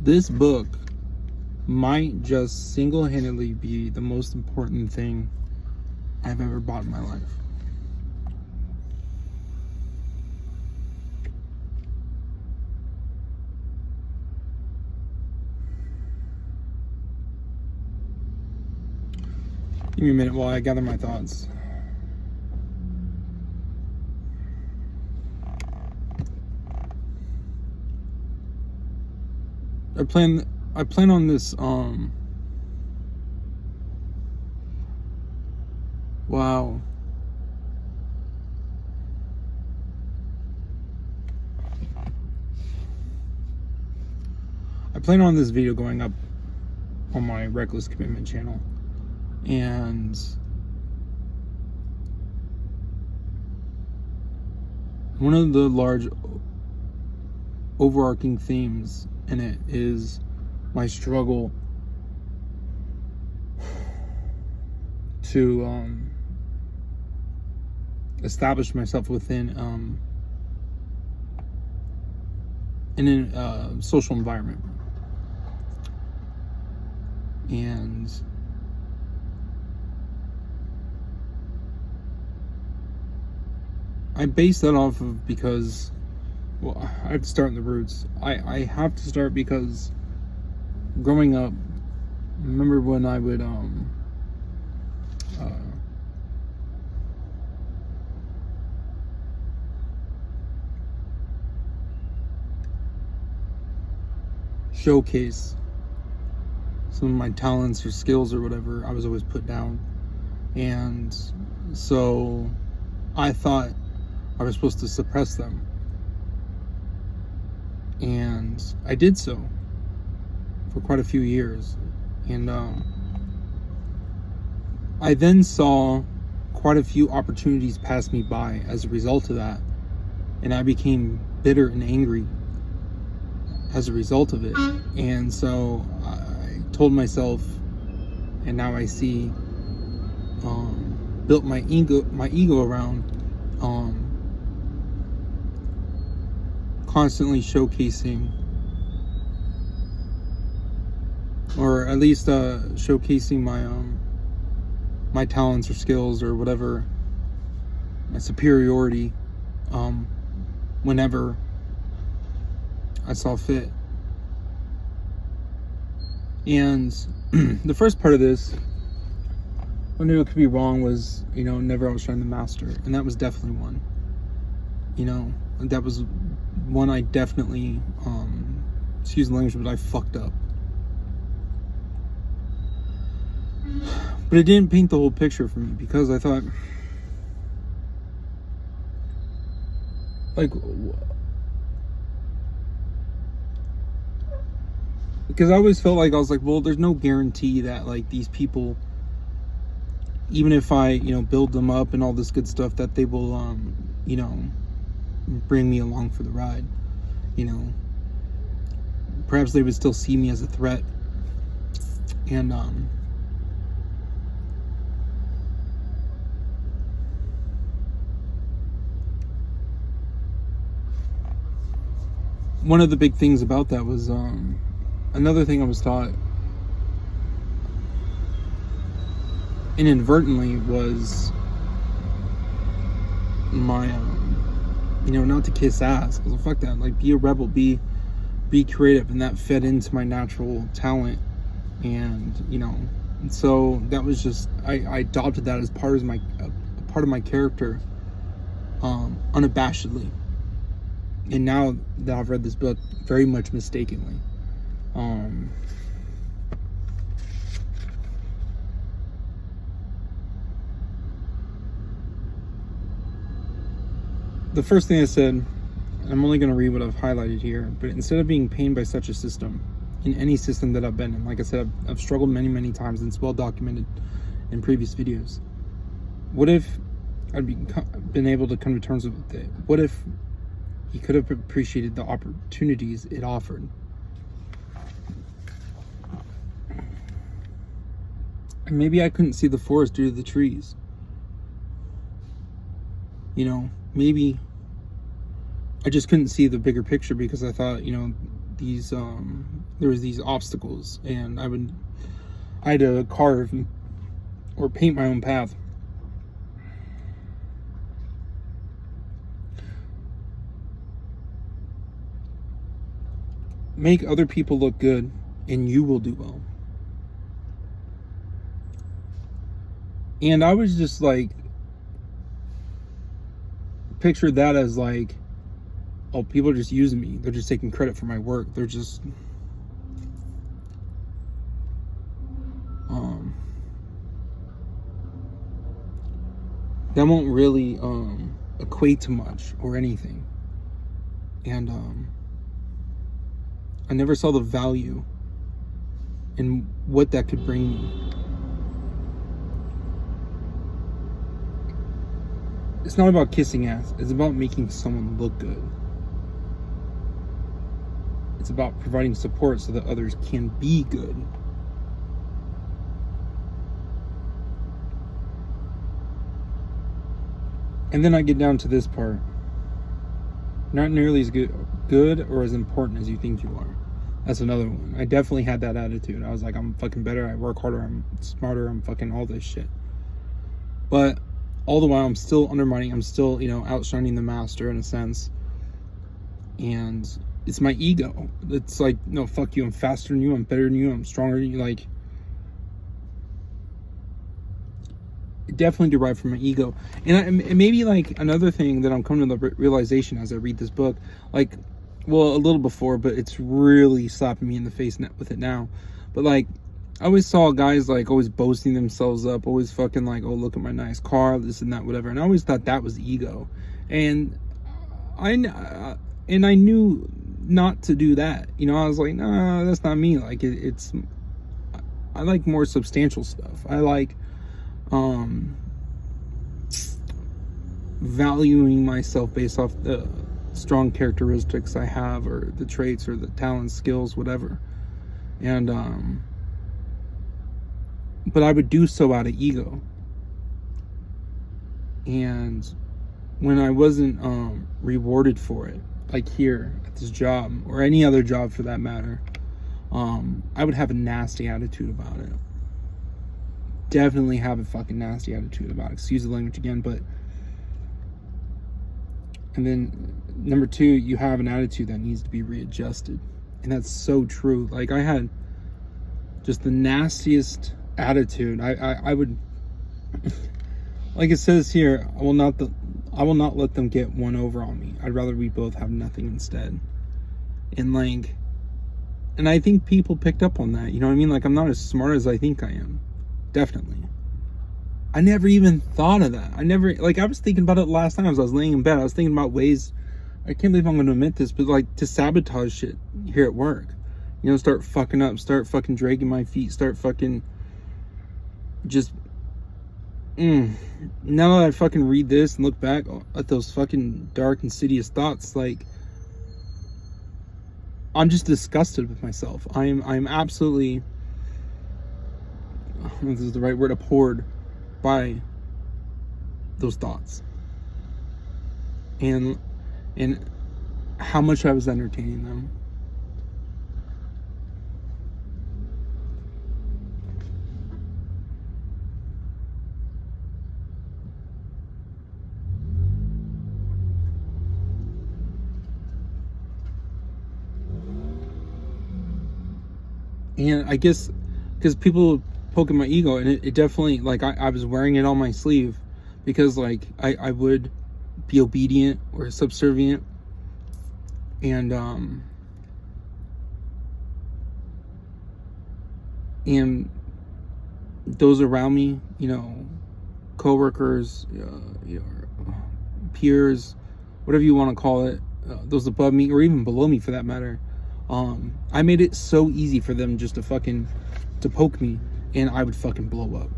This book might just single-handedly be the most important thing I've ever bought in my life. Give me a minute while I gather my thoughts. I plan on this wow. I plan on this video going up on my Reckless Commitment channel, and one of the large overarching themes in it is my struggle to establish myself within in a social environment. And I base that off of because, well, I have to start in the roots. I have to start because growing up, remember when I would showcase some of my talents or skills or whatever, I was always put down. And so I thought I was supposed to suppress them. And I did so for quite a few years. And I then saw quite a few opportunities pass me by as a result of that. And I became bitter and angry as a result of it. And so I told myself, and now I see, built my ego around constantly showcasing, or at least showcasing my talents or skills or whatever, my superiority, whenever I saw fit. And the first part of this, I knew it could be wrong, was, never I was trying to master. And that was definitely one. That was one I definitely, excuse the language, but I fucked up. But it didn't paint the whole picture for me, because I thought, because I always felt like, I was like, well, there's no guarantee that, these people, even if I, build them up and all this good stuff, that they will, bring me along for the ride. Perhaps they would still see me as a threat. And, one of the big things about that was, another thing I was taught inadvertently was my, not to kiss ass, because fuck that, be a rebel, be creative, and that fed into my natural talent. And and so that was just, I adopted that as part of my character, unabashedly. And now that I've read this book, very much mistakenly. The first thing I said, and I'm only going to read what I've highlighted here, but instead of being pained by such a system, in any system that I've been in, like I said, I've struggled many, many times, and it's well documented in previous videos. What if I'd been able to come to terms with it? What if he could have appreciated the opportunities it offered? And maybe I couldn't see the forest due to the trees. you know, maybe I just couldn't see the bigger picture because I thought, you know, these there was these obstacles, and I had to carve or paint my own path. Make other people look good, and you will do well. And I was just like, picture that as like, oh, people are just using me. They're just taking credit for my work. They're just that won't really equate to much or anything. And I never saw the value in what that could bring me. It's not about kissing ass. It's about making someone look good. It's about providing support so that others can be good. And then I get down to this part. Not nearly as good or as important as you think you are. That's another one. I definitely had that attitude. I was like, I'm fucking better. I work harder. I'm smarter. I'm fucking all this shit. But all the while, I'm still undermining. I'm still, you know, outshining the master in a sense. And it's my ego. It's like, no, fuck you. I'm faster than you. I'm better than you. I'm stronger than you. Like, it definitely derived from my ego. And maybe like another thing that I'm coming to the realization as I read this book, like, well, a little before, but it's really slapping me in the face with it now. But like, I always saw guys like always boasting themselves up, always fucking like, oh, look at my nice car, this and that, whatever. And I always thought that was ego. And I knew not to do that. You know, I was like, nah, that's not me. Like I like more substantial stuff. I like valuing myself based off the strong characteristics I have, or the traits, or the talents, skills, whatever. And but I would do so out of ego. And when I wasn't rewarded for it, like here at this job or any other job for that matter, I would have a nasty attitude about it. Definitely have a fucking nasty attitude about it. Excuse the language again, but and then number two, you have an attitude that needs to be readjusted. And that's so true. Like, I had just the nastiest attitude. I would like it says here, I will not let them get one over on me. I'd rather we both have nothing instead. And like, and I think people picked up on that. You know what I mean? Like, I'm not as smart as I think I am. Definitely. I never even thought of that. I was thinking about it last time as I was laying in bed. I was thinking about ways, I can't believe I'm going to admit this, but like to sabotage shit here at work. You know, start fucking up, start fucking dragging my feet, start fucking just, now that I fucking read this and look back at those fucking dark, insidious thoughts, like, I'm just disgusted with myself. I'm absolutely, I don't know if this is the right word, abhorred by those thoughts. And how much I was entertaining them. And I guess because people poking my ego, and it definitely, like, I was wearing it on my sleeve because like I would be obedient or subservient, and those around me, you know, coworkers, peers, whatever you want to call it, those above me or even below me for that matter, I made it so easy for them just to poke me, and I would fucking blow up.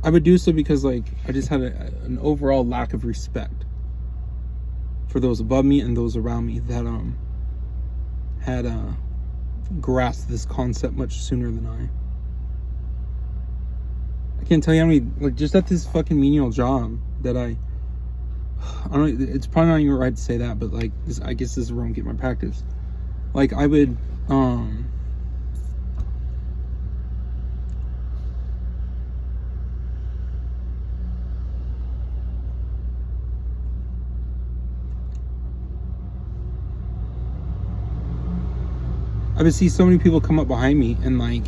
I would do so because like I just had an overall lack of respect for those above me and those around me that had grasped this concept much sooner than I can't tell you how many, like, just at this fucking menial job that I don't, it's probably not even right to say that, but like this, I guess this is where I'm getting my practice. Like I would see so many people come up behind me and like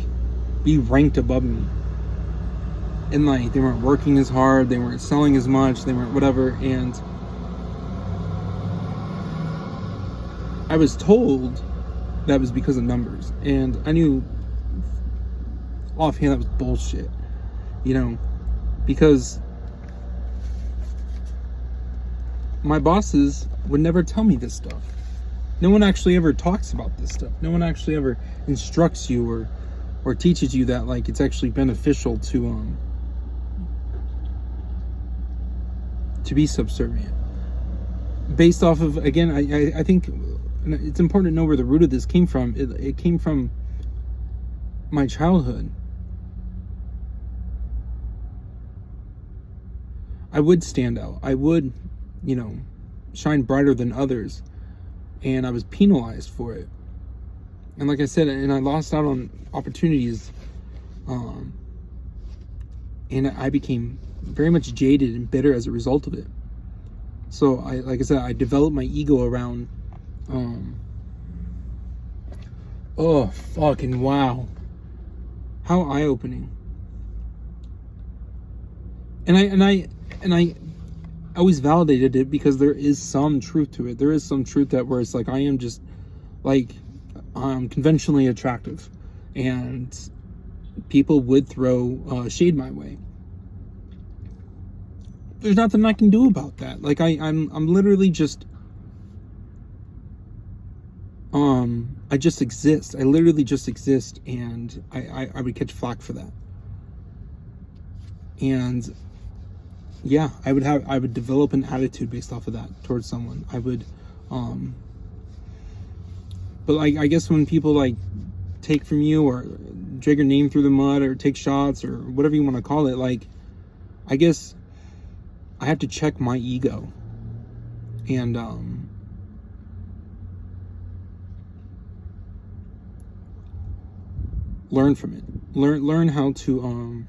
be ranked above me, and like they weren't working as hard, they weren't selling as much, they weren't whatever, and I was told that was because of numbers, and I knew offhand that was bullshit, you know, because my bosses would never tell me this stuff. No one actually ever talks about this stuff. No one actually ever instructs you or teaches you that like it's actually beneficial to be subservient. Based off of, again, I think it's important to know where the root of this came from. It came from my childhood. I would stand out. I would, you know, shine brighter than others. And I was penalized for it. And like I said, and I lost out on opportunities. And I became very much jaded and bitter as a result of it. So like I said, I developed my ego around, oh, fucking wow. How eye-opening. And I always validated it because there is some truth to it. There is some truth that where it's like I am just like conventionally attractive, and people would throw shade my way. There's nothing I can do about that. Like I'm literally just I just exist. I literally just exist, and I would catch flack for that. And yeah, I would develop an attitude based off of that towards someone. I would, but like, I guess when people like take from you or drag your name through the mud or take shots or whatever you want to call it, like, I guess I have to check my ego and, learn from it. Learn how to,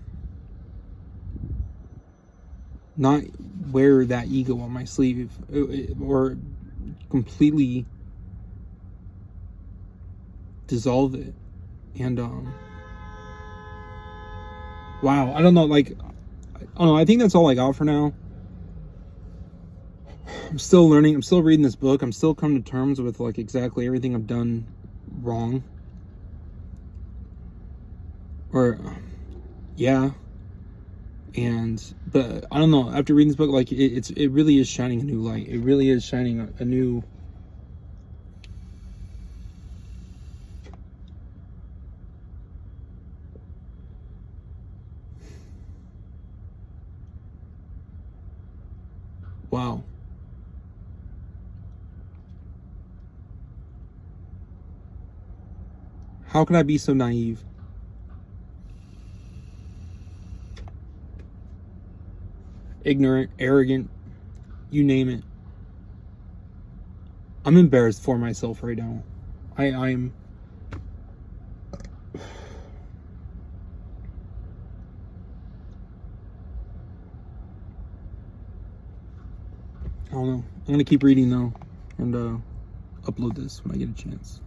not wear that ego on my sleeve or completely dissolve it. And wow, I don't know, like, I don't know, I think that's all I got for now. I'm still learning, I'm still reading this book, I'm still coming to terms with like exactly everything I've done wrong, or yeah. But I don't know, after reading this book, like it really is shining a new light. It really is shining a new, wow. How can I be so naive? Ignorant, arrogant, you name it. I'm embarrassed for myself right now. I'm I don't know. I'm gonna keep reading though, and upload this when I get a chance.